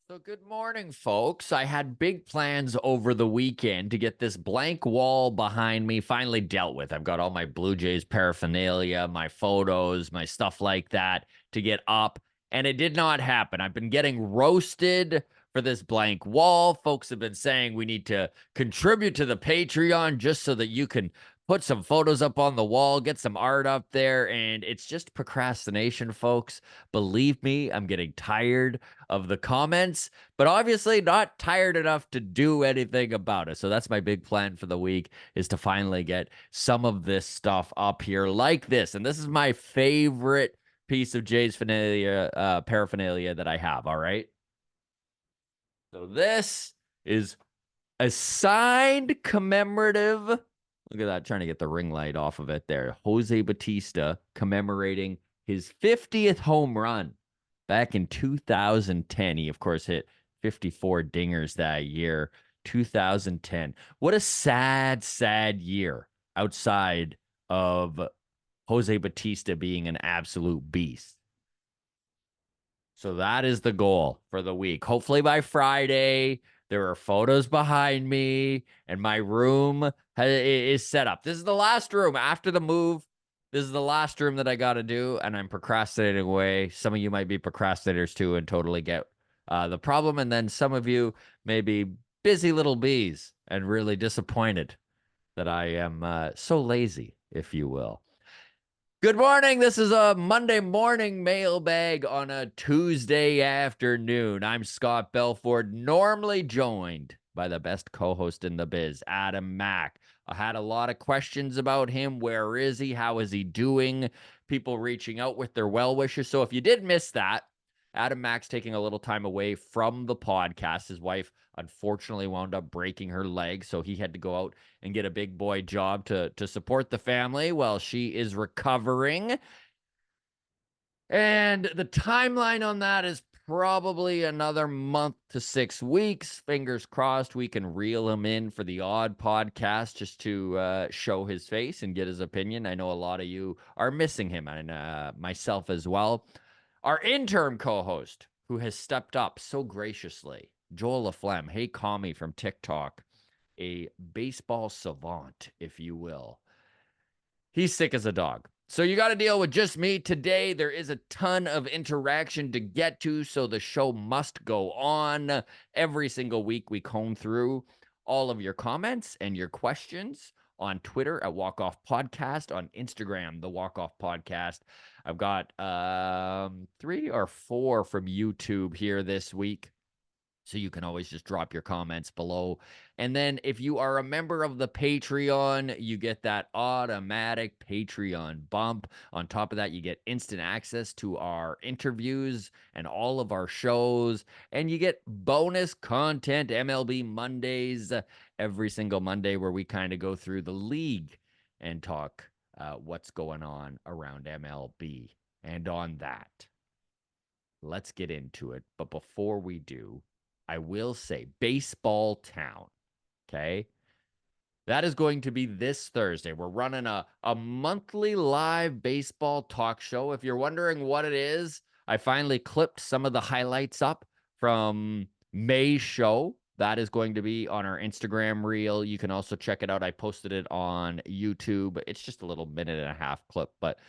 So, good morning, folks. I had big plans over the weekend to get this blank wall behind me finally dealt with. I've got all my Blue Jays paraphernalia, my photos, my stuff like that to get up, and it did not happen. I've been getting roasted for this blank wall. Folks have been saying we need to contribute to the Patreon just so that you can put some photos up on the wall, get some art up there, and it's just procrastination, folks. Believe me, I'm getting tired of the comments, but obviously not tired enough to do anything about it. So that's my big plan for the week, is to finally get some of this stuff up here like this. And this is my favorite piece of JAYS paraphernalia that I have. All right. So this is a signed commemorative. Look at that, trying to get the ring light off of it there. Jose Bautista commemorating his 50th home run back in 2010. He, of course, hit 54 dingers that year, 2010. What a sad, sad year outside of Jose Bautista being an absolute beast. So that is the goal for the week. Hopefully by Friday, there are photos behind me and my room is set up. This is the last room after the move. This is the last room that I got to do, and I'm procrastinating away. Some of you might be procrastinators too and totally get the problem. And then some of you may be busy little bees and really disappointed that I am so lazy, if you will. Good morning. This is a Monday morning mailbag on a Tuesday afternoon. I'm Scott Belford, normally joined by the best co-host in the biz, Adam Mack. I had a lot of questions about him. Where is he? How is he doing? People reaching out with their well wishes. So if you did miss that, Adam Mack's taking a little time away from the podcast. His wife unfortunately wound up breaking her leg, so he had to go out and get a big boy job to support the family while she is recovering. And the timeline on that is probably another month to 6 weeks. Fingers crossed we can reel him in for the odd podcast just to show his face and get his opinion. I know a lot of you are missing him, and myself as well. Our interim co-host, who has stepped up so graciously, Joel LaFlemme. Hey, Commie from TikTok, a baseball savant, if you will. He's sick as a dog. So you got to deal with just me today. There is a ton of interaction to get to, so the show must go on. Every single week, we comb through all of your comments and your questions on Twitter at Walk Off Podcast, on Instagram, the Walk Off Podcast. I've got 3 or 4 from YouTube here this week. So you can always just drop your comments below. And then if you are a member of the Patreon, you get that automatic Patreon bump. On top of that, you get instant access to our interviews and all of our shows. And you get bonus content, MLB Mondays, every single Monday, where we kind of go through the league and talk what's going on around MLB. And on that, let's get into it. But before we do, I will say Baseball Town. Okay. That is going to be this Thursday. We're running a monthly live baseball talk show. If you're wondering what it is, I finally clipped some of the highlights up from May's show. That is going to be on our Instagram reel. You can also check it out. I posted it on YouTube. It's just a little minute and a half clip, but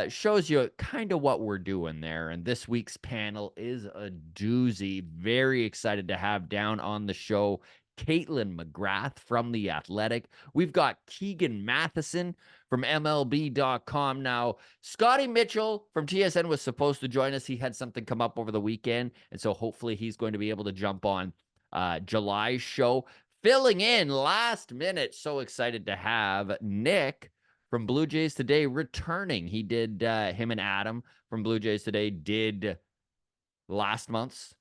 shows you kind of what we're doing there. And this week's panel is a doozy. Very excited to have down on the show Caitlin McGrath from The Athletic. We've got Keegan Matheson from MLB.com. Now, Scotty Mitchell from TSN was supposed to join us. He had something come up over the weekend, and so hopefully he's going to be able to jump on July's show. Filling in last minute. So excited to have Nick from Blue Jays Today returning. He did, him and Adam from Blue Jays Today did last month's.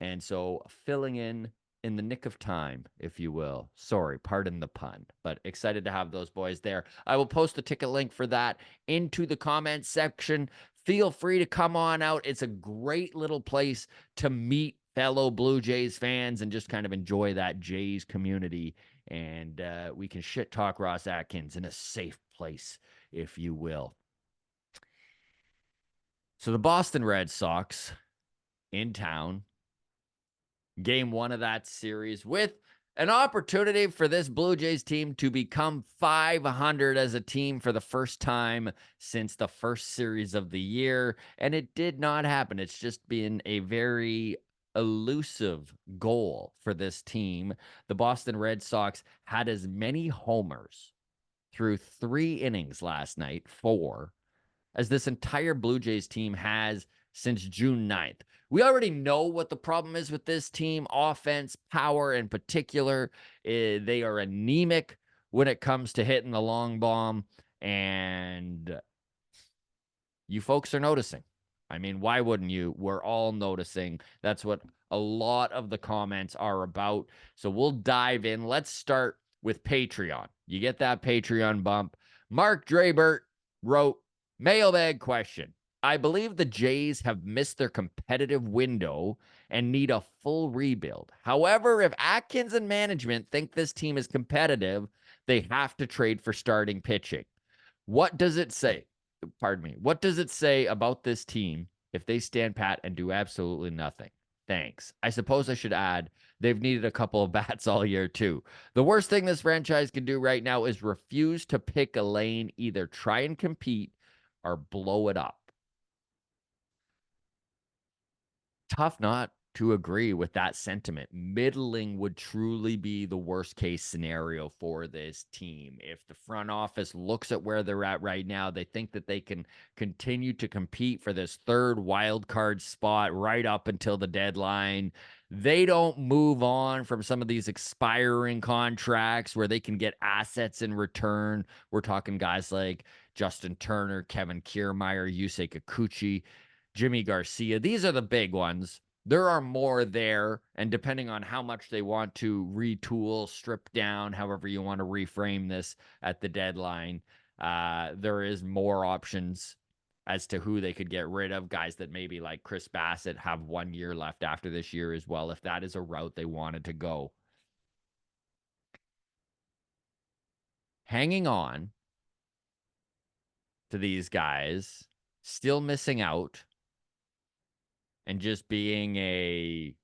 And so filling in the nick of time, if you will. Sorry, pardon the pun, but excited to have those boys there. I will post a ticket link for that into the comments section. Feel free to come on out. It's a great little place to meet fellow Blue Jays fans and just kind of enjoy that Jays community. And we can shit talk Ross Atkins in a safe place, if you will. So the Boston Red Sox in town game one of that series with an opportunity for this Blue Jays team to become 500 as a team for the first time since the first series of the year. And it did not happen. It's just been a very elusive goal for this team. The Boston Red Sox had as many homers through 3 innings last night, 4, as this entire Blue Jays team has since June 9th. We already know what the problem is with this team. Offense, power in particular. They are anemic when it comes to hitting the long bomb. And you folks are noticing. I mean, why wouldn't you? We're all noticing. That's what a lot of the comments are about. So we'll dive in. Let's start with Patreon. You get that Patreon bump. Mark Drabert wrote, mailbag question. I believe the Jays have missed their competitive window and need a full rebuild. However, if Atkins and management think this team is competitive, they have to trade for starting pitching. What does it say? Pardon me. What does it say about this team if they stand pat and do absolutely nothing? Thanks. I suppose I should add, they've needed a couple of bats all year, too. The worst thing this franchise can do right now is refuse to pick a lane, either try and compete or blow it up. Tough not to agree with that sentiment. Middling would truly be the worst case scenario for this team. If the front office looks at where they're at right now, they think that they can continue to compete for this third wild card spot right up until the deadline. They don't move on from some of these expiring contracts where they can get assets in return. We're talking guys like Justin Turner, Kevin Kiermaier, Yusei Kikuchi, Jimmy Garcia. These are the big ones. There are more there, and depending on how much they want to retool, strip down, however you want to reframe this at the deadline, there is more options as to who they could get rid of. Guys that maybe like Chris Bassett have 1 year left after this year as well, if that is a route they wanted to go. Hanging on to these guys, still missing out, and just being a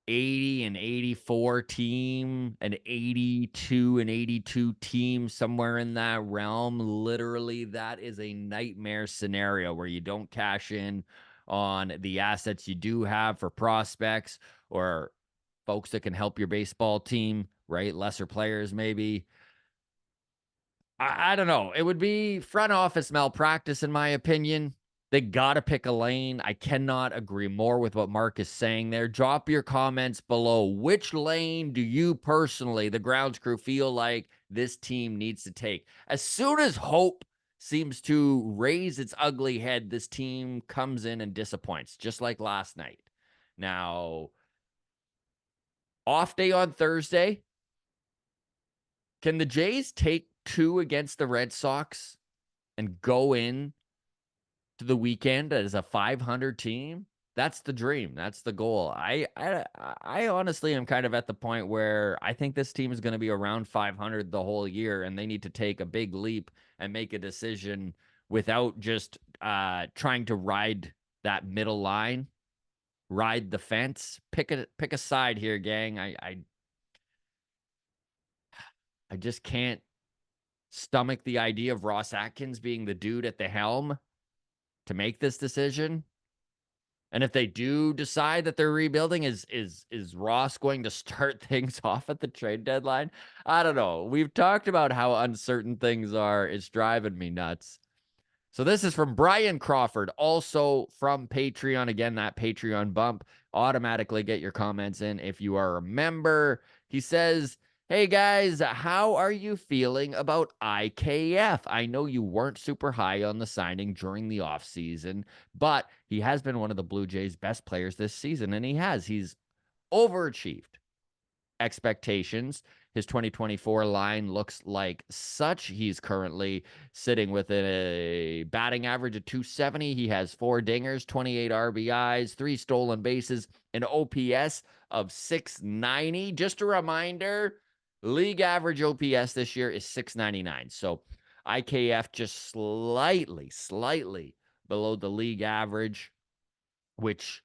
80 and 84 team, an 82 and 82 team, somewhere in that realm. Literally, that is a nightmare scenario where you don't cash in on the assets you do have for prospects or folks that can help your baseball team, right? Lesser players, maybe. I don't know. It would be front office malpractice, in my opinion. They got to pick a lane. I cannot agree more with what Mark is saying there. Drop your comments below. Which lane do you personally, the grounds crew, feel like this team needs to take? As soon as hope seems to raise its ugly head, this team comes in and disappoints, just like last night. Now, off day on Thursday. Can the Jays take 2 against the Red Sox and go in to the weekend as a 500 team? That's the dream. That's the goal. I honestly am kind of at the point where I think this team is going to be around 500 the whole year, and they need to take a big leap and make a decision without just trying to ride that middle line, ride the fence. Pick a side here, gang. I just can't stomach the idea of Ross Atkins being the dude at the helm to make this decision. And if they do decide that they're rebuilding, is Ross going to start things off at the trade deadline? I don't know. We've talked about how uncertain things are. It's driving me nuts. So this is from Brian Crawford, also from Patreon. Again, that Patreon bump. Automatically get your comments in if you are a member. He says, hey guys, how are you feeling about IKF? I know you weren't super high on the signing during the offseason, but he has been one of the Blue Jays' best players this season, and he's overachieved expectations. His 2024 line looks like such. He's currently sitting with a batting average of 270. He has 4 dingers, 28 RBIs, 3 stolen bases, an OPS of 690. Just a reminder, league average OPS this year is 699. So IKF just slightly below the league average, which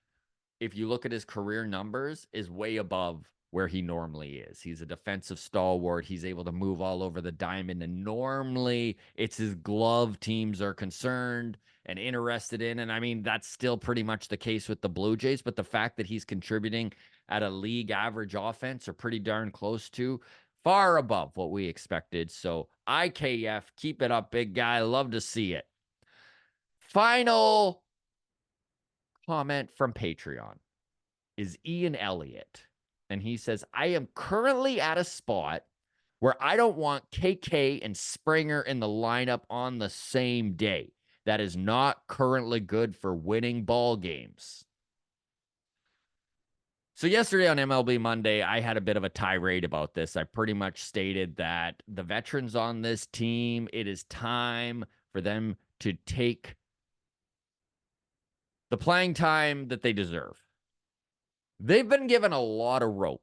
if you look at his career numbers, is way above where he normally is. He's a defensive stalwart. He's able to move all over the diamond. And normally it's his glove teams are concerned and interested in. And I mean, that's still pretty much the case with the Blue Jays. But the fact that he's contributing at a league average offense or pretty darn close to, far above what we expected. So IKF, keep it up, big guy. Love to see it. Final comment from Patreon is Ian Elliott. And he says, I am currently at a spot where I don't want KK and Springer in the lineup on the same day. That is not currently good for winning ball games. So yesterday on MLB Monday, I had a bit of a tirade about this. I pretty much stated that the veterans on this team, it is time for them to take the playing time that they deserve. They've been given a lot of rope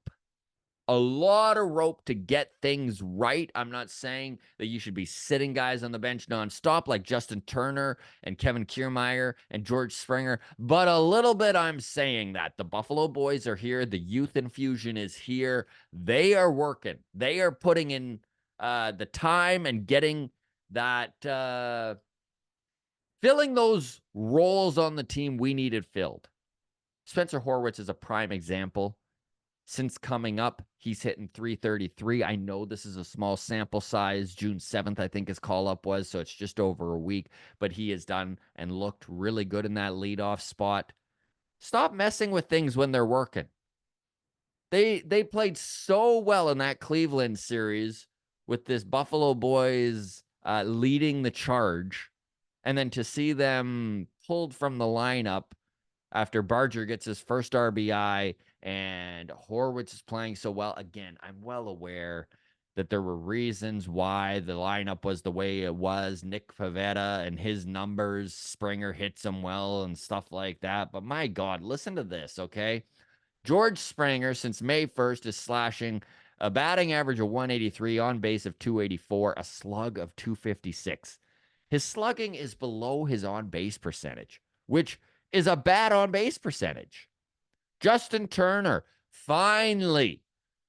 to get things right. I'm not saying that you should be sitting guys on the bench nonstop like Justin Turner and Kevin Kiermaier and George Springer, but a little bit I'm saying that. The Buffalo boys are here. The youth infusion is here. They are working. They are putting in the time and getting that, filling those roles on the team we needed filled. Spencer Horwitz is a prime example. Since coming up, he's hitting 333. I know this is a small sample size. June 7th, I think his call-up was, so it's just over a week. But he has done and looked really good in that leadoff spot. Stop messing with things when they're working. They played so well in that Cleveland series with this Buffalo boys leading the charge. And then to see them pulled from the lineup after Barger gets his first RBI and Horwitz is playing so well. Again, I'm well aware that there were reasons why the lineup was the way it was. Nick Pivetta and his numbers, Springer hits him well and stuff like that. But my God, listen to this, okay? George Springer, since May 1st, is slashing a batting average of 183, on base of 284, a slug of 256. His slugging is below his on-base percentage, which is a bad on-base percentage. Justin Turner finally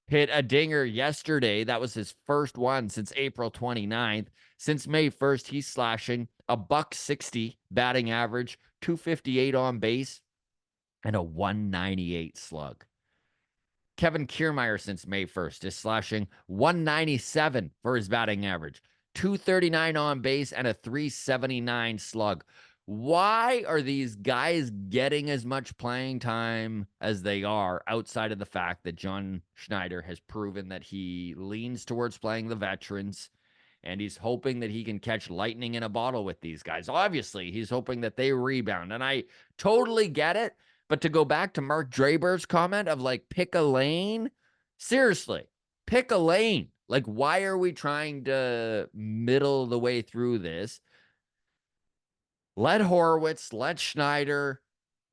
hit a dinger yesterday. That was his first one since April 29th. Since May 1st, he's slashing a .160 batting average, 258 on base, and a 198 slug. Kevin Kiermaier since May 1st is slashing 197 for his batting average, 239 on base, and a 379 slug. Why are these guys getting as much playing time as they are outside of the fact that John Schneider has proven that he leans towards playing the veterans and he's hoping that he can catch lightning in a bottle with these guys? Obviously, he's hoping that they rebound, and I totally get it. But to go back to Mark Draber's comment of like, pick a lane, seriously, pick a lane. Like, why are we trying to middle the way through this? Let Horwitz, let Schneider,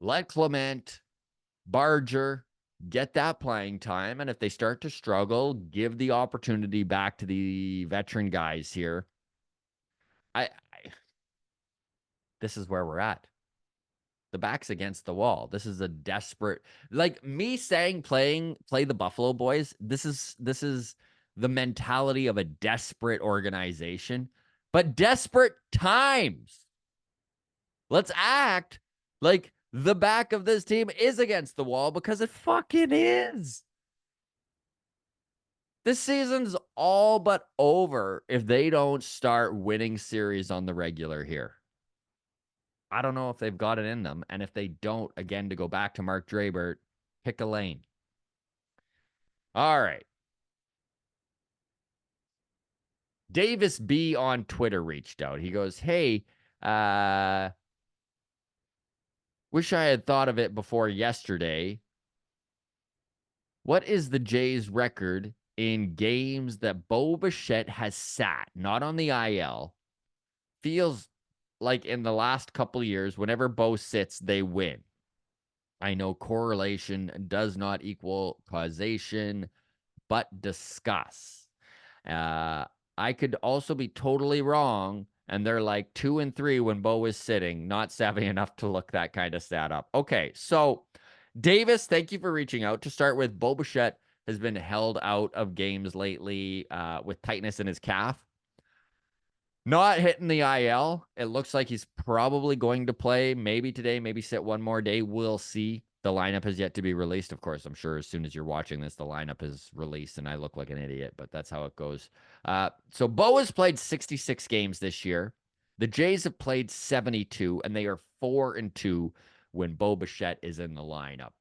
let Clement, Barger get that playing time. And if they start to struggle, give the opportunity back to the veteran guys here. This is where we're at. The back's against the wall. This is a desperate, like me saying play the Buffalo boys. This is the mentality of a desperate organization, but desperate times. Let's act like the back of this team is against the wall, because it fucking is. This season's all but over if they don't start winning series on the regular here. I don't know if they've got it in them. And if they don't, again, to go back to Mark Draber, pick a lane. All right. Davis B on Twitter reached out. He goes, hey, wish I had thought of it before yesterday. What is the Jays record in games that Bo Bichette has sat, not on the IL? Feels like in the last couple of years, whenever Bo sits, they win. I know correlation does not equal causation, but discuss. I could also be totally wrong, and they're like 2-3 when Bo is sitting, not savvy enough to look that kind of stat up. Okay, so Davis, thank you for reaching out. To start with, Bo Bichette has been held out of games lately with tightness in his calf. Not hitting the IL. It looks like he's probably going to play maybe today, maybe sit one more day. We'll see. The lineup has yet to be released. Of course, I'm sure as soon as you're watching this, the lineup is released and I look like an idiot, but that's how it goes. So Bo has played 66 games this year. The Jays have played 72, and they are 4-2 when Bo Bichette is in the lineup.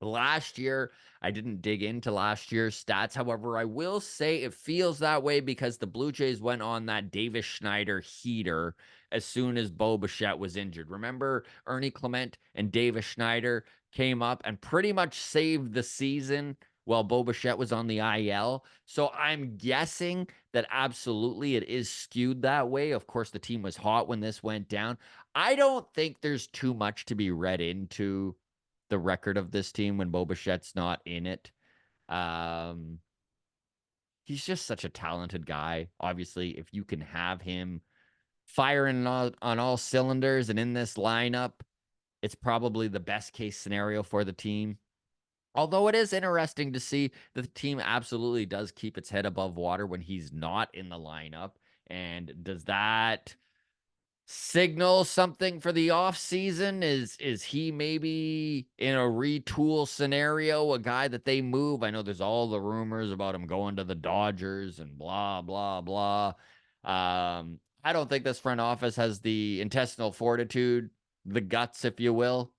Last year, I didn't dig into last year's stats. However, I will say it feels that way because the Blue Jays went on that Davis Schneider heater as soon as Bo Bichette was injured. Remember, Ernie Clement and Davis Schneider came up and pretty much saved the season while Bo Bichette was on the IL. So I'm guessing that absolutely it is skewed that way. Of course, the team was hot when this went down. I don't think there's too much to be read into the record of this team when Bo Bichette's not in it. Um, he's just such a talented guy. Obviously, if you can have him firing on all cylinders and in this lineup, it's probably the best case scenario for the team. Although it is interesting to see that the team absolutely does keep its head above water when he's not in the lineup. And does that signal something for the off season? Is he maybe in a retool scenario, a guy that they move? I know there's all the rumors about him going to the Dodgers and blah blah blah. I don't think this front office has the intestinal fortitude, the guts, if you will,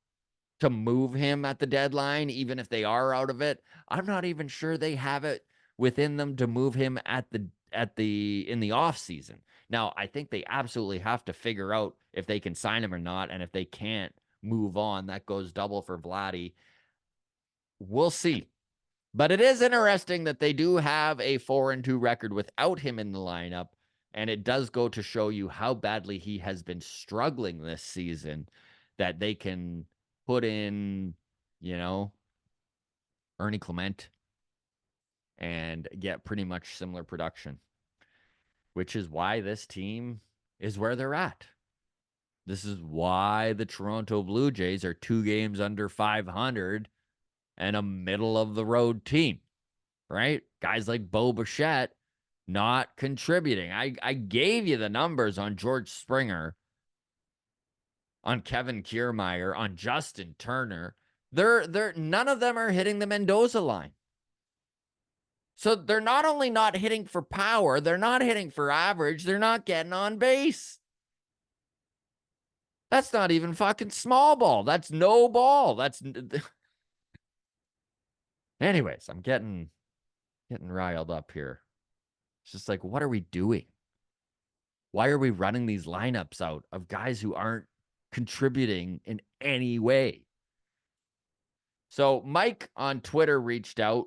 to move him at the deadline, even if they are out of it. I'm not even sure they have it within them to move him in the off season. Now, I think they absolutely have to figure out if they can sign him or not, and if they can't move on, that goes double for Vladdy. We'll see. But it is interesting that they do have a 4-2 record without him in the lineup, and it does go to show you how badly he has been struggling this season, that they can put in, Ernie Clement and get pretty much similar production, which is why this team is where they're at. This is why the Toronto Blue Jays are 2 games under 500 and a middle of the road team, right? Guys like Bo Bichette not contributing. I gave you the numbers on George Springer, on Kevin Kiermaier, on Justin Turner. They're none of them are hitting the Mendoza line. So they're not only not hitting for power, they're not hitting for average, they're not getting on base. That's not even fucking small ball. That's no ball. That's anyways, I'm getting riled up here. It's just like, what are we doing? Why are we running these lineups out of guys who aren't contributing in any way? So Mike on Twitter reached out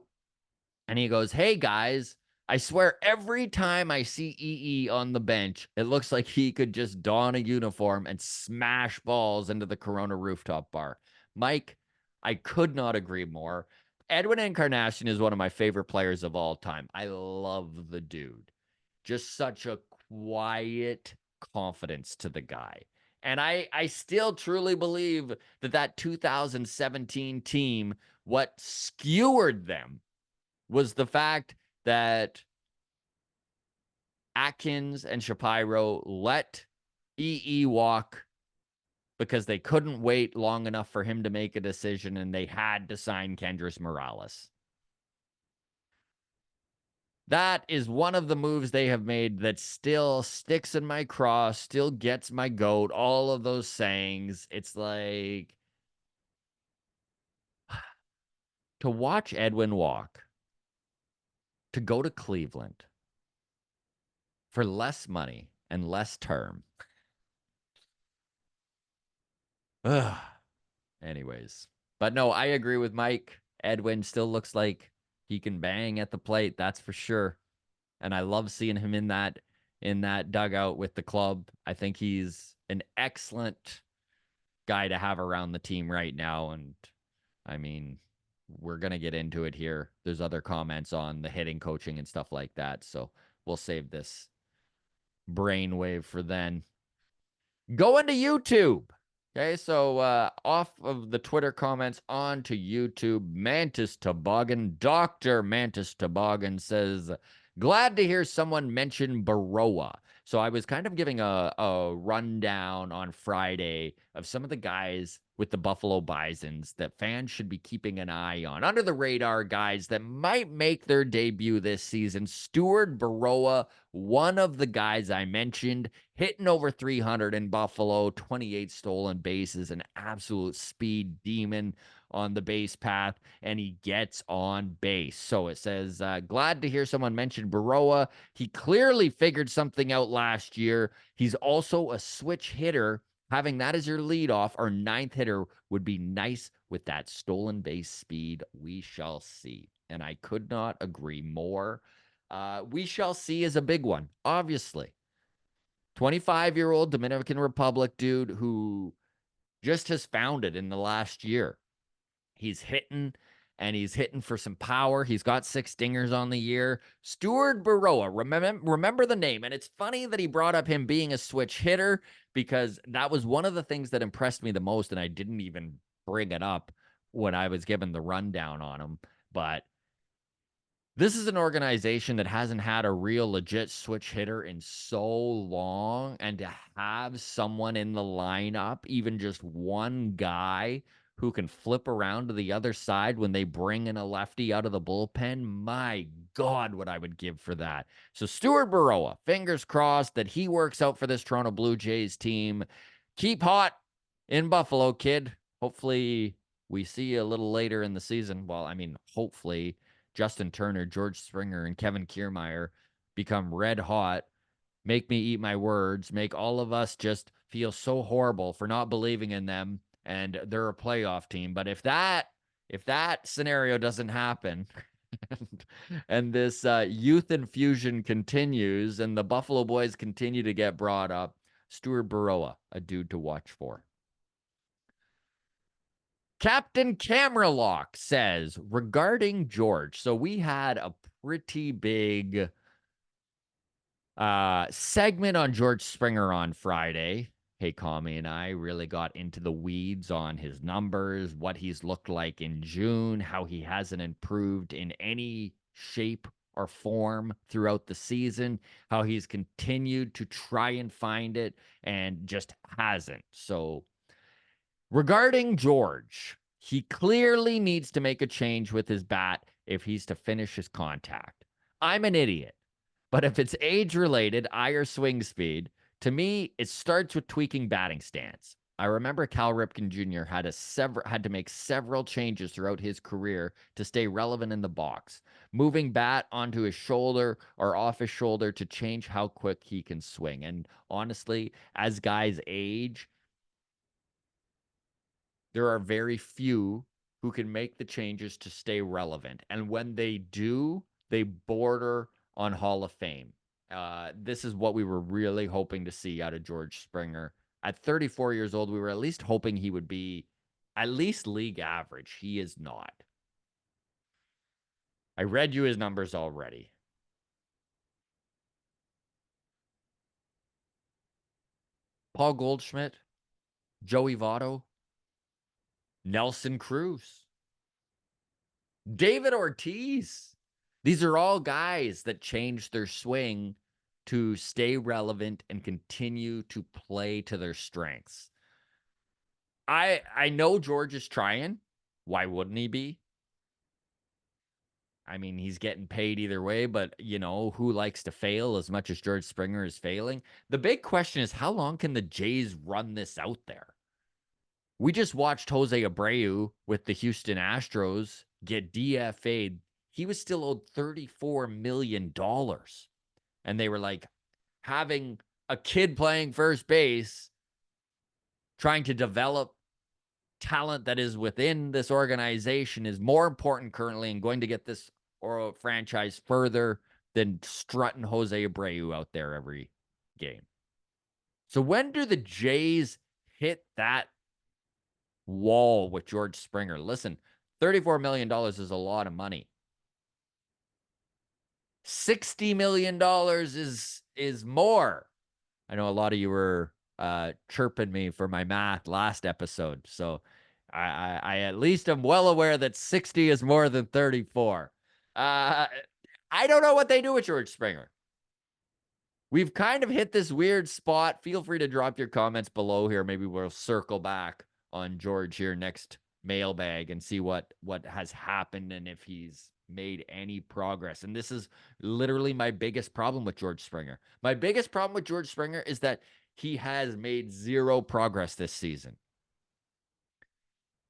and he goes, "Hey guys, I swear every time I see EE on the bench, it looks like he could just don a uniform and smash balls into the Corona rooftop bar." Mike, I could not agree more. Edwin Encarnacion is one of my favorite players of all time. I love the dude. Just such a quiet confidence to the guy. And I still truly believe that 2017 team, what skewered them was the fact that Atkins and Shapiro let EE walk because they couldn't wait long enough for him to make a decision, and they had to sign Kendrys Morales. That is one of the moves they have made that still sticks in my craw, still gets my goat, all of those sayings. It's like to watch Edwin walk, to go to Cleveland for less money and less term. Ugh. Anyways, but no, I agree with Mike. Edwin still looks like he can bang at the plate, that's for sure. And I love seeing him in that dugout with the club. I think he's an excellent guy to have around the team right now. And I mean, we're gonna get into it here. There's other comments on the hitting coaching and stuff like that. So we'll save this brainwave for then. Go into YouTube. Okay, so off of the Twitter comments on to YouTube, Mantis Toboggan, Dr. Mantis Toboggan says, glad to hear someone mention Baroa. So I was kind of giving a rundown on Friday of some of the guys with the Buffalo Bisons that fans should be keeping an eye on. Under the radar guys that might make their debut this season. Stuart Baroa, one of the guys I mentioned, hitting over 300 in Buffalo, 28 stolen bases, an absolute speed demon on the base path, and he gets on base. So it says, glad to hear someone mention Baroa. He clearly figured something out last year. He's also a switch hitter. Having that as your leadoff or ninth hitter would be nice with that stolen base speed. We shall see. And I could not agree more. We shall see is a big one, obviously. 25-year-old Dominican Republic dude who just has found it in the last year. He's hitting and he's hitting for some power. He's got 6 dingers on the year. Stuart Baroa, remember the name. And it's funny that he brought up him being a switch hitter because that was one of the things that impressed me the most. And I didn't even bring it up when I was given the rundown on him. But this is an organization that hasn't had a real legit switch hitter in so long. And to have someone in the lineup, even just one guy who can flip around to the other side when they bring in a lefty out of the bullpen, my God, what I would give for that. So Stuart Baroa, fingers crossed that he works out for this Toronto Blue Jays team. Keep hot in Buffalo, kid. Hopefully we see you a little later in the season. Well, I mean, hopefully Justin Turner, George Springer, and Kevin Kiermaier become red hot, make me eat my words, make all of us just feel so horrible for not believing in them, and they're a playoff team. But if that scenario doesn't happen, and this youth infusion continues, and the Buffalo boys continue to get brought up, Stuart Baroa, a dude to watch for. Captain Cameralock says regarding George. So we had a pretty big segment on George Springer on Friday. Hey, Kami and I really got into the weeds on his numbers, what he's looked like in June, how he hasn't improved in any shape or form throughout the season, how he's continued to try and find it and just hasn't. So regarding George, he clearly needs to make a change with his bat if he's to finish his contact. I'm an idiot, but if it's age related, eye or swing speed, to me, it starts with tweaking batting stance. I remember Cal Ripken Jr. had to make several changes throughout his career to stay relevant in the box, moving bat onto his shoulder or off his shoulder to change how quick he can swing. And honestly, as guys age, there are very few who can make the changes to stay relevant. And when they do, they border on Hall of Fame. This is what we were really hoping to see out of George Springer. At 34 years old, we were at least hoping he would be at least league average. He is not. I read you his numbers already. Paul Goldschmidt, Joey Votto, Nelson Cruz, David Ortiz. These are all guys that changed their swing to stay relevant and continue to play to their strengths. I know George is trying. Why wouldn't he be? I mean, he's getting paid either way, but who likes to fail as much as George Springer is failing? The big question is how long can the Jays run this out there? We just watched Jose Abreu with the Houston Astros get DFA'd. He was still owed $34 million. And they were like, having a kid playing first base, trying to develop talent that is within this organization is more important currently and going to get this or franchise further than strutting Jose Abreu out there every game. So when do the Jays hit that wall with George Springer? Listen, $34 million is a lot of money. $60 million is more. I know a lot of you were chirping me for my math last episode. So I at least am well aware that 60 is more than 34. I don't know what they do with George Springer. We've kind of hit this weird spot. Feel free to drop your comments below here. Maybe we'll circle back on George here next mailbag and see what has happened and if he's made any progress. And this is literally my biggest problem with George Springer. My biggest problem with George Springer is that he has made zero progress this season.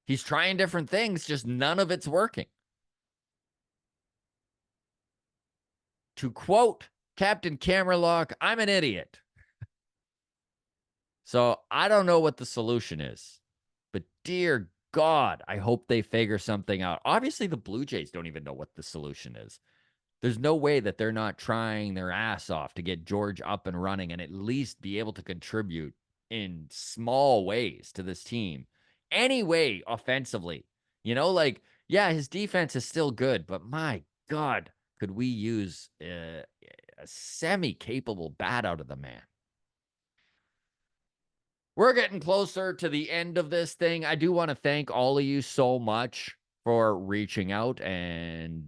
He's trying different things, just none of it's working. To quote Captain Camerlock, I'm an idiot. So I don't know what the solution is, but dear God, I hope they figure something out. Obviously, the Blue Jays don't even know what the solution is. There's no way that they're not trying their ass off to get George up and running and at least be able to contribute in small ways to this team. Any way offensively. You know, like, yeah, his defense is still good, but my God, could we use a semi-capable bat out of the man? We're getting closer to the end of this thing. I do want to thank all of you so much for reaching out and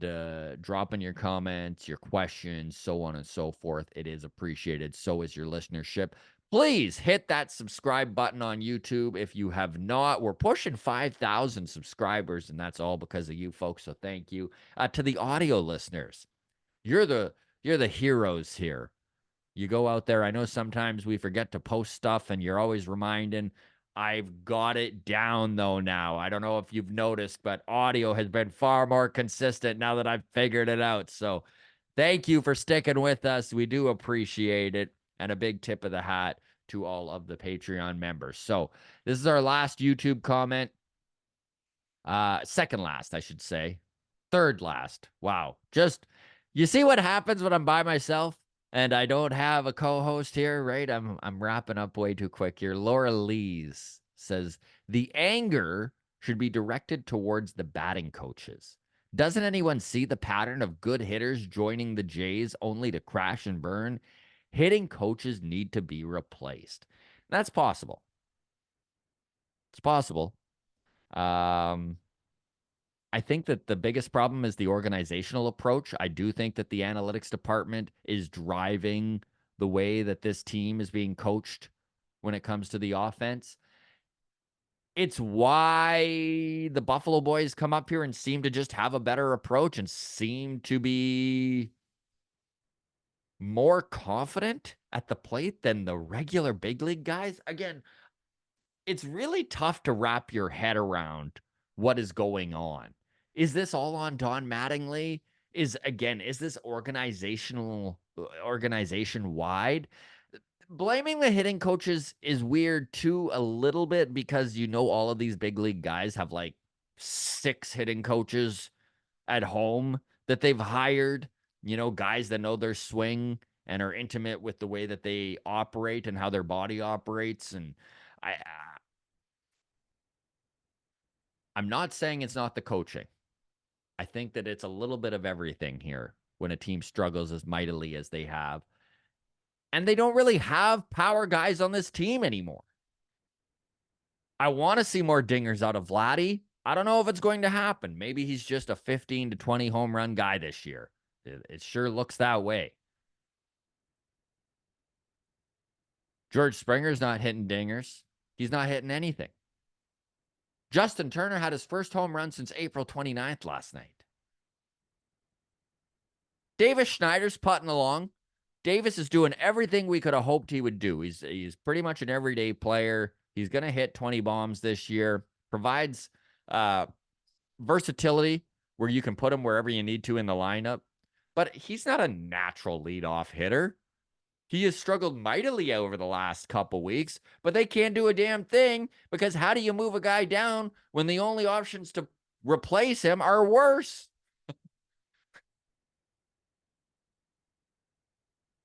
dropping your comments, your questions, so on and so forth. It is appreciated. So is your listenership. Please hit that subscribe button on YouTube if you have not. We're pushing 5,000 subscribers, and that's all because of you folks. So thank you. To the audio listeners, you're the heroes here. You go out there. I know sometimes we forget to post stuff and you're always reminding. I've got it down though now. I don't know if you've noticed, but audio has been far more consistent now that I've figured it out. So thank you for sticking with us. We do appreciate it. And a big tip of the hat to all of the Patreon members. So this is our last YouTube comment. Second last, I should say. Third last. Wow. Just, you see what happens when I'm by myself? And I don't have a co-host here, right? I'm wrapping up way too quick here. Laura Lees says, the anger should be directed towards the batting coaches. Doesn't anyone see the pattern of good hitters joining the Jays only to crash and burn? Hitting coaches need to be replaced. That's possible. It's possible. I think that the biggest problem is the organizational approach. I do think that the analytics department is driving the way that this team is being coached when it comes to the offense. It's why the Buffalo boys come up here and seem to just have a better approach and seem to be more confident at the plate than the regular big league guys. Again, it's really tough to wrap your head around what is going on. Is this all on Don Mattingly? Is this organization wide? Blaming the hitting coaches is weird too, a little bit, because all of these big league guys have like 6 hitting coaches at home that they've hired, guys that know their swing and are intimate with the way that they operate and how their body operates. And I'm not saying it's not the coaching. I think that it's a little bit of everything here when a team struggles as mightily as they have. And they don't really have power guys on this team anymore. I want to see more dingers out of Vladdy. I don't know if it's going to happen. Maybe he's just a 15 to 20 home run guy this year. It sure looks that way. George Springer's not hitting dingers. He's not hitting anything. Justin Turner had his first home run since April 29th last night. Davis Schneider's putting along. Davis is doing everything we could have hoped he would do. He's pretty much an everyday player. He's going to hit 20 bombs this year. Provides versatility where you can put him wherever you need to in the lineup. But he's not a natural leadoff hitter. He has struggled mightily over the last couple weeks, but they can't do a damn thing because how do you move a guy down when the only options to replace him are worse?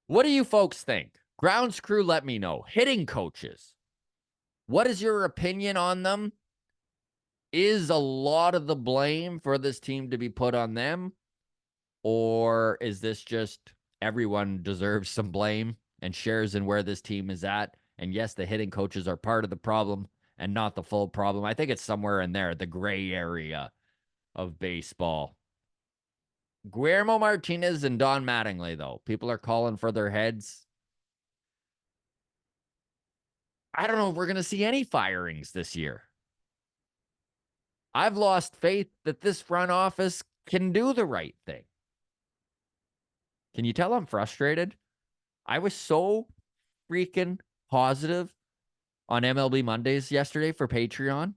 What do you folks think? Grounds crew, let me know. Hitting coaches, what is your opinion on them? Is a lot of the blame for this team to be put on them? Or is this just everyone deserves some blame and shares in where this team is at? And yes, the hitting coaches are part of the problem and not the full problem. I think it's somewhere in there, the gray area of baseball. Guillermo Martinez and Don Mattingly, though, people are calling for their heads. I don't know if we're going to see any firings this year. I've lost faith that this front office can do the right thing. Can you tell I'm frustrated? I was so freaking positive on MLB Mondays yesterday for Patreon.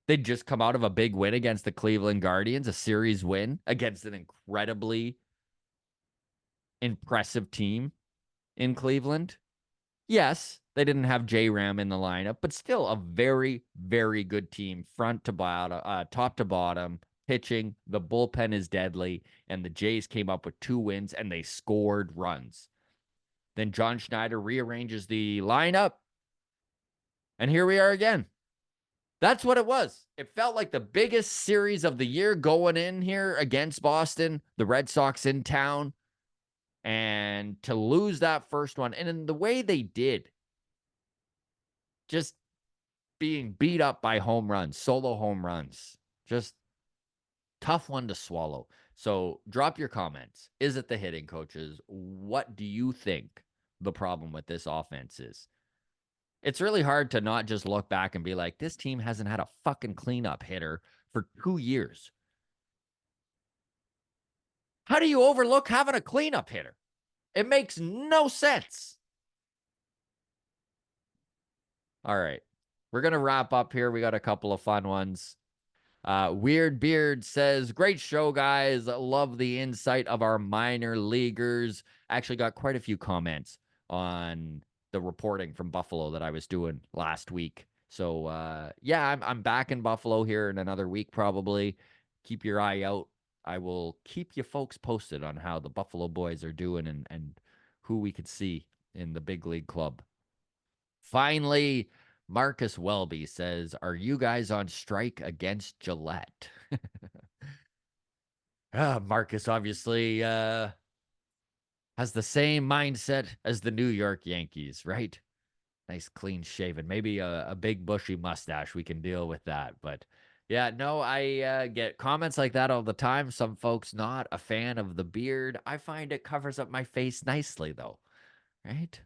They'd just come out of a big win against the Cleveland Guardians, a series win against an incredibly impressive team in Cleveland. Yes, they didn't have J-Ram in the lineup, but still a very, very good team, front to bottom, top to bottom, pitching. The bullpen is deadly, and the Jays came up with 2 wins, and they scored runs. Then John Schneider rearranges the lineup, and here we are again. That's what it was. It felt like the biggest series of the year going in here against Boston, the Red Sox in town, and to lose that first one, and in the way they did, just being beat up by home runs, solo home runs, just tough one to swallow. So drop your comments. Is it the hitting coaches? What do you think the problem with this offense is? It's really hard to not just look back and be like, this team hasn't had a fucking cleanup hitter for 2 years. How do you overlook having a cleanup hitter? It makes no sense. All right. We're going to wrap up here. We got a couple of fun ones. Weird Beard says, great show, guys. Love the insight of our minor leaguers. Actually got quite a few comments on the reporting from Buffalo that I was doing last week. So, yeah, I'm back in Buffalo here in another week, probably. Keep your eye out. I will keep you folks posted on how the Buffalo boys are doing and who we could see in the big league club. Finally, Marcus Welby says, are you guys on strike against Gillette? Marcus obviously has the same mindset as the New York Yankees, right? Nice clean shaven. Maybe a big bushy mustache. We can deal with that. But yeah, no, I get comments like that all the time. Some folks not a fan of the beard. I find it covers up my face nicely, though, right?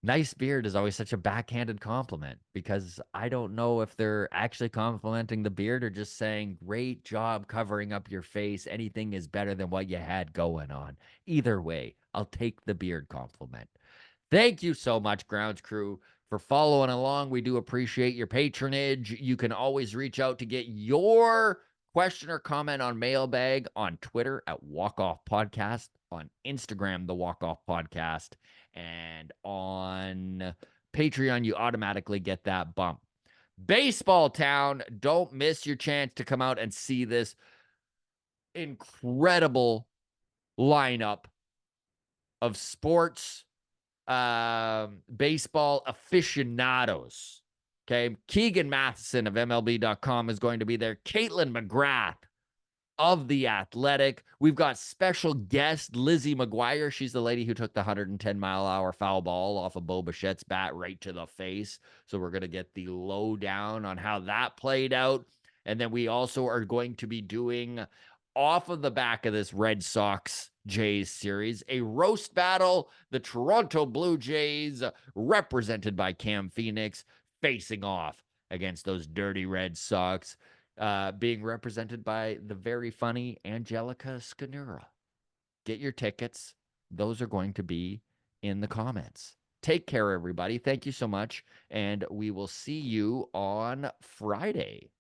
Nice beard is always such a backhanded compliment because I don't know if they're actually complimenting the beard or just saying, great job covering up your face. Anything is better than what you had going on. Either way, I'll take the beard compliment. Thank you so much, Grounds Crew, for following along. We do appreciate your patronage. You can always reach out to get your question or comment on Mailbag on Twitter at Walk Off Podcast, on Instagram, the Walk Off Podcast, and on Patreon, you automatically get that bump. Baseball Town, don't miss your chance to come out and see this incredible lineup of sports baseball aficionados. Okay. Keegan Matheson of MLB.com is going to be there. Caitlin McGrath of The Athletic. We've got special guest Lizzie McGuire. She's the lady who took the 110-mile-an-hour foul ball off of Bo Bichette's bat right to the face. So we're going to get the lowdown on how that played out. And then we also are going to be doing, off of the back of this Red Sox Jays series, a roast battle. The Toronto Blue Jays, represented by Cam Phoenix, facing off against those dirty Red Sox, being represented by the very funny Angelica Scanura. Get your tickets. Those are going to be in the comments. Take care, everybody. Thank you so much, and we will see you on Friday.